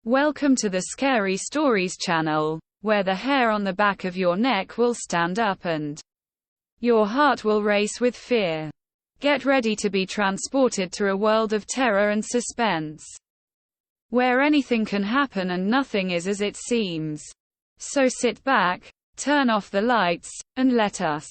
Welcome to the Scary Stories channel, where the hair on the back of your neck will stand up and your heart will race with fear. Get ready to be transported to a world of terror and suspense, where anything can happen and nothing is as it seems. So sit back, turn off the lights, and let us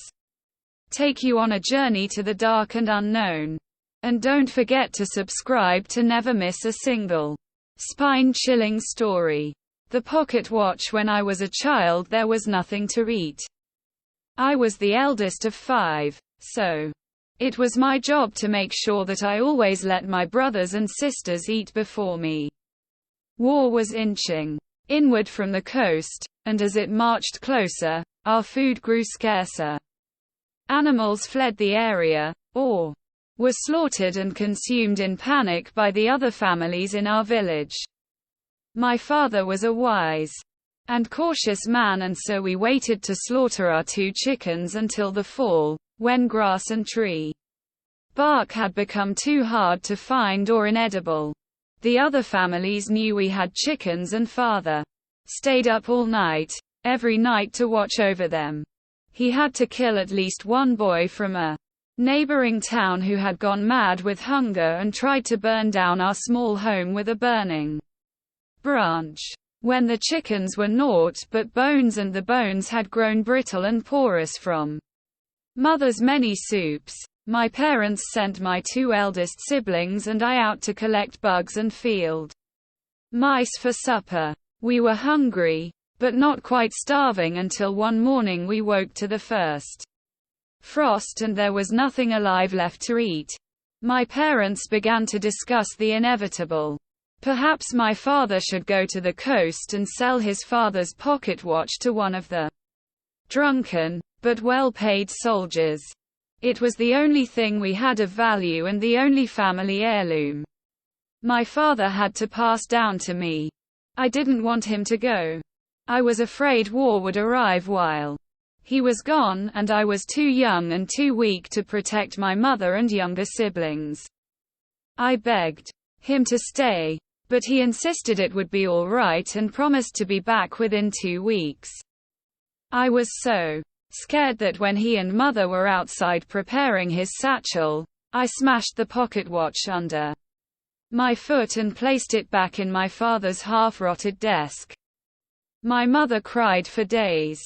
take you on a journey to the dark and unknown. And don't forget to subscribe to never miss a single spine-chilling story. The pocket watch. When I was a child, there was nothing to eat. I was the eldest of 5, so it was my job to make sure that I always let my brothers and sisters eat before me. War was inching inward from the coast, and as it marched closer, our food grew scarcer. Animals fled the area, or were slaughtered and consumed in panic by the other families in our village. My father was a wise and cautious man, and so we waited to slaughter our 2 chickens until the fall, when grass and tree bark had become too hard to find or inedible. The other families knew we had chickens, and father stayed up all night, every night, to watch over them. He had to kill at least one boy from a neighboring town who had gone mad with hunger and tried to burn down our small home with a burning branch. When the chickens were naught but bones, and the bones had grown brittle and porous from mother's many soups, my parents sent my 2 eldest siblings and I out to collect bugs and field mice for supper. We were hungry, but not quite starving, until one morning we woke to the first frost and there was nothing alive left to eat. My parents began to discuss the inevitable. Perhaps my father should go to the coast and sell his father's pocket watch to one of the drunken, but well-paid soldiers. It was the only thing we had of value and the only family heirloom my father had to pass down to me. I didn't want him to go. I was afraid war would arrive while he was gone, and I was too young and too weak to protect my mother and younger siblings. I begged him to stay, but he insisted it would be all right and promised to be back within 2 weeks. I was so scared that when he and mother were outside preparing his satchel, I smashed the pocket watch under my foot and placed it back in my father's half-rotted desk. My mother cried for days.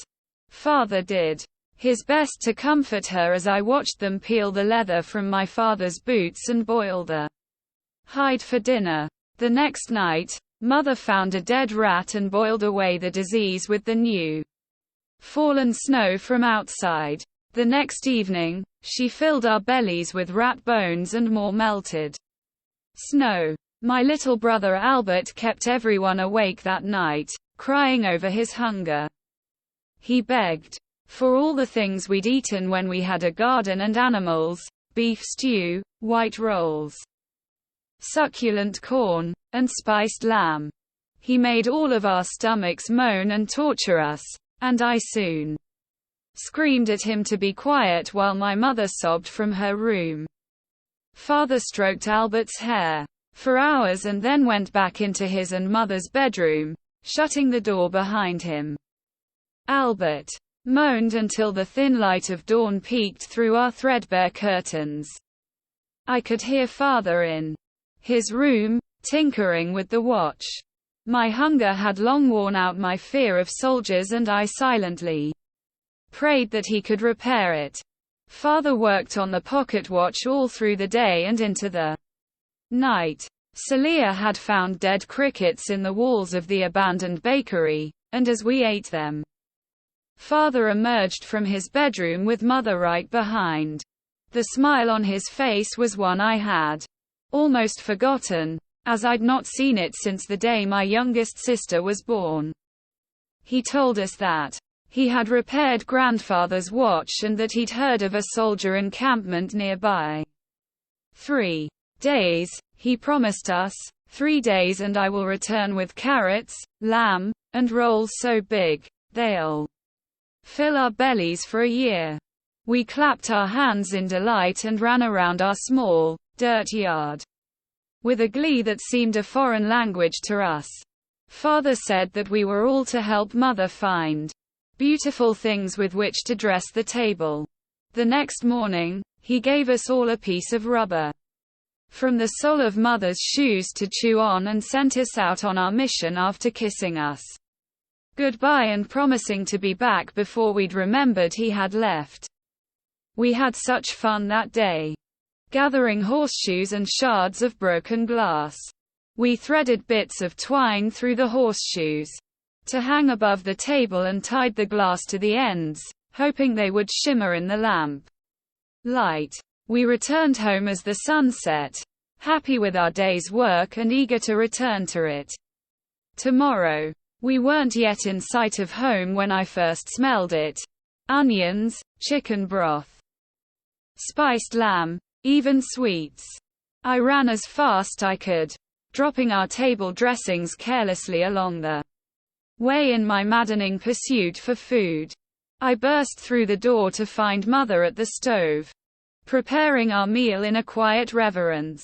Father did his best to comfort her as I watched them peel the leather from my father's boots and boil the hide for dinner. The next night, mother found a dead rat and boiled away the disease with the new fallen snow from outside. The next evening, she filled our bellies with rat bones and more melted snow. My little brother Albert kept everyone awake that night, crying over his hunger. He begged for all the things we'd eaten when we had a garden and animals: beef stew, white rolls, succulent corn, and spiced lamb. He made all of our stomachs moan and torture us, and I soon screamed at him to be quiet while my mother sobbed from her room. Father stroked Albert's hair for hours and then went back into his and mother's bedroom, shutting the door behind him. Albert moaned until the thin light of dawn peeked through our threadbare curtains. I could hear father in his room, tinkering with the watch. My hunger had long worn out my fear of soldiers, and I silently prayed that he could repair it. Father worked on the pocket watch all through the day and into the night. Celia had found dead crickets in the walls of the abandoned bakery, and as we ate them, father emerged from his bedroom with mother right behind. The smile on his face was one I had almost forgotten, as I'd not seen it since the day my youngest sister was born. He told us that he had repaired grandfather's watch and that he'd heard of a soldier encampment nearby. 3 days, he promised us. 3 days and I will return with carrots, lamb, and rolls so big they'll fill our bellies for a year. We clapped our hands in delight and ran around our small, dirt yard with a glee that seemed a foreign language to us. Father said that we were all to help Mother find beautiful things with which to dress the table. The next morning, he gave us all a piece of rubber from the sole of Mother's shoes to chew on and sent us out on our mission after kissing us goodbye and promising to be back before we'd remembered he had left. We had such fun that day, gathering horseshoes and shards of broken glass. We threaded bits of twine through the horseshoes to hang above the table and tied the glass to the ends, hoping they would shimmer in the lamp light. We returned home as the sun set, happy with our day's work and eager to return to it tomorrow. We weren't yet in sight of home when I first smelled it. Onions, chicken broth, spiced lamb, even sweets. I ran as fast I could, dropping our table dressings carelessly along the way in my maddening pursuit for food. I burst through the door to find Mother at the stove, preparing our meal in a quiet reverence.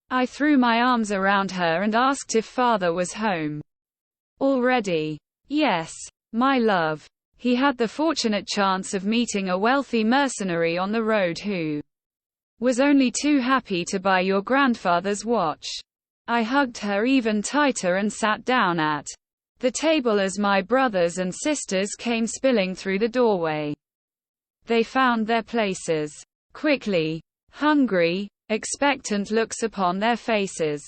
I threw my arms around her and asked if Father was home already. Yes, my love. He had the fortunate chance of meeting a wealthy mercenary on the road who was only too happy to buy your grandfather's watch. I hugged her even tighter and sat down at the table as my brothers and sisters came spilling through the doorway. They found their places quickly, hungry, expectant looks upon their faces.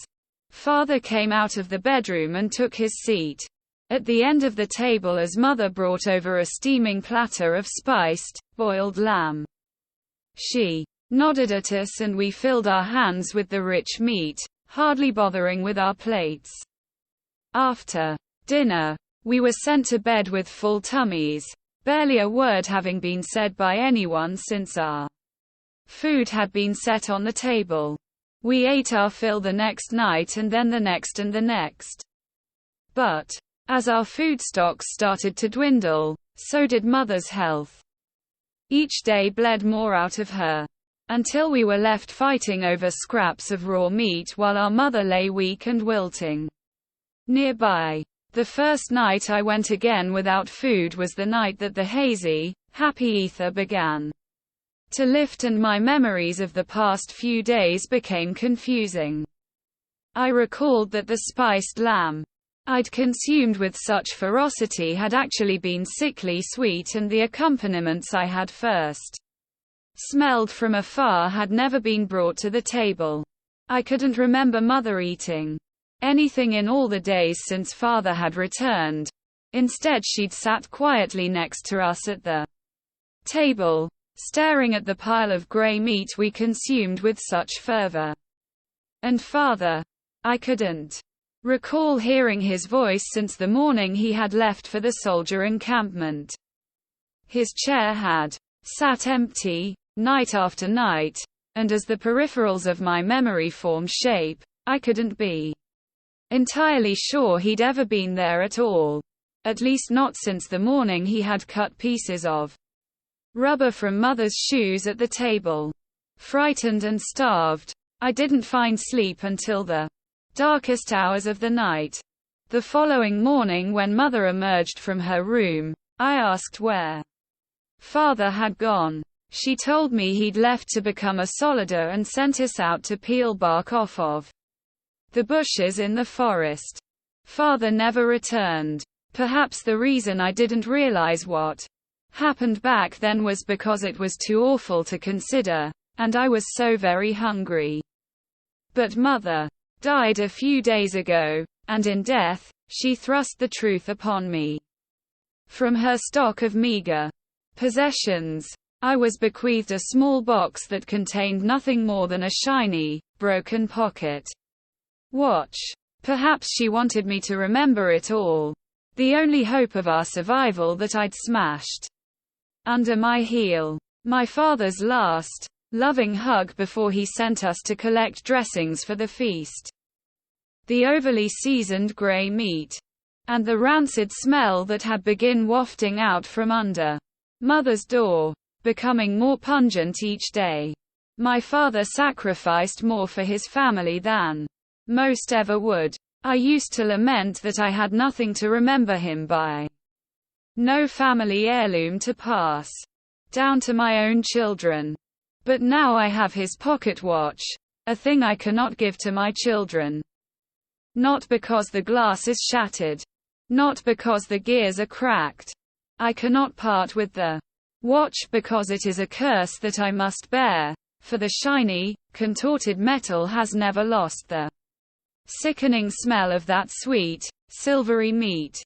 Father came out of the bedroom and took his seat at the end of the table as Mother brought over a steaming platter of spiced, boiled lamb. She nodded at us and we filled our hands with the rich meat, hardly bothering with our plates. After dinner, we were sent to bed with full tummies, barely a word having been said by anyone since our food had been set on the table. We ate our fill the next night and then the next and the next. But as our food stocks started to dwindle, so did Mother's health. Each day bled more out of her, until we were left fighting over scraps of raw meat while our mother lay weak and wilting nearby. The first night I went again without food was the night that the hazy, happy ether began to lift and my memories of the past few days became confusing. I recalled that the spiced lamb I'd consumed with such ferocity had actually been sickly sweet and the accompaniments I had first smelled from afar had never been brought to the table. I couldn't remember Mother eating anything in all the days since Father had returned. Instead she'd sat quietly next to us at the table, staring at the pile of grey meat we consumed with such fervor. And Father, I couldn't recall hearing his voice since the morning he had left for the soldier encampment. His chair had sat empty, night after night, and as the peripherals of my memory formed shape, I couldn't be entirely sure he'd ever been there at all. At least not since the morning he had cut pieces of rubber from Mother's shoes at the table. Frightened and starved, I didn't find sleep until the darkest hours of the night. The following morning when Mother emerged from her room, I asked where Father had gone. She told me he'd left to become a soldier and sent us out to peel bark off of the bushes in the forest. Father never returned. Perhaps the reason I didn't realize what happened back then was because it was too awful to consider, and I was so very hungry. But Mother died a few days ago, and in death, she thrust the truth upon me. From her stock of meager possessions, I was bequeathed a small box that contained nothing more than a shiny, broken pocket watch. Perhaps she wanted me to remember it all. The only hope of our survival that I'd smashed under my heel. My father's last, loving hug before he sent us to collect dressings for the feast. The overly seasoned grey meat. And the rancid smell that had begun wafting out from under Mother's door, becoming more pungent each day. My father sacrificed more for his family than most ever would. I used to lament that I had nothing to remember him by. No family heirloom to pass down to my own children. But now I have his pocket watch, a thing I cannot give to my children. Not because the glass is shattered. Not because the gears are cracked. I cannot part with the watch because it is a curse that I must bear, for the shiny, contorted metal has never lost the sickening smell of that sweet, silvery meat.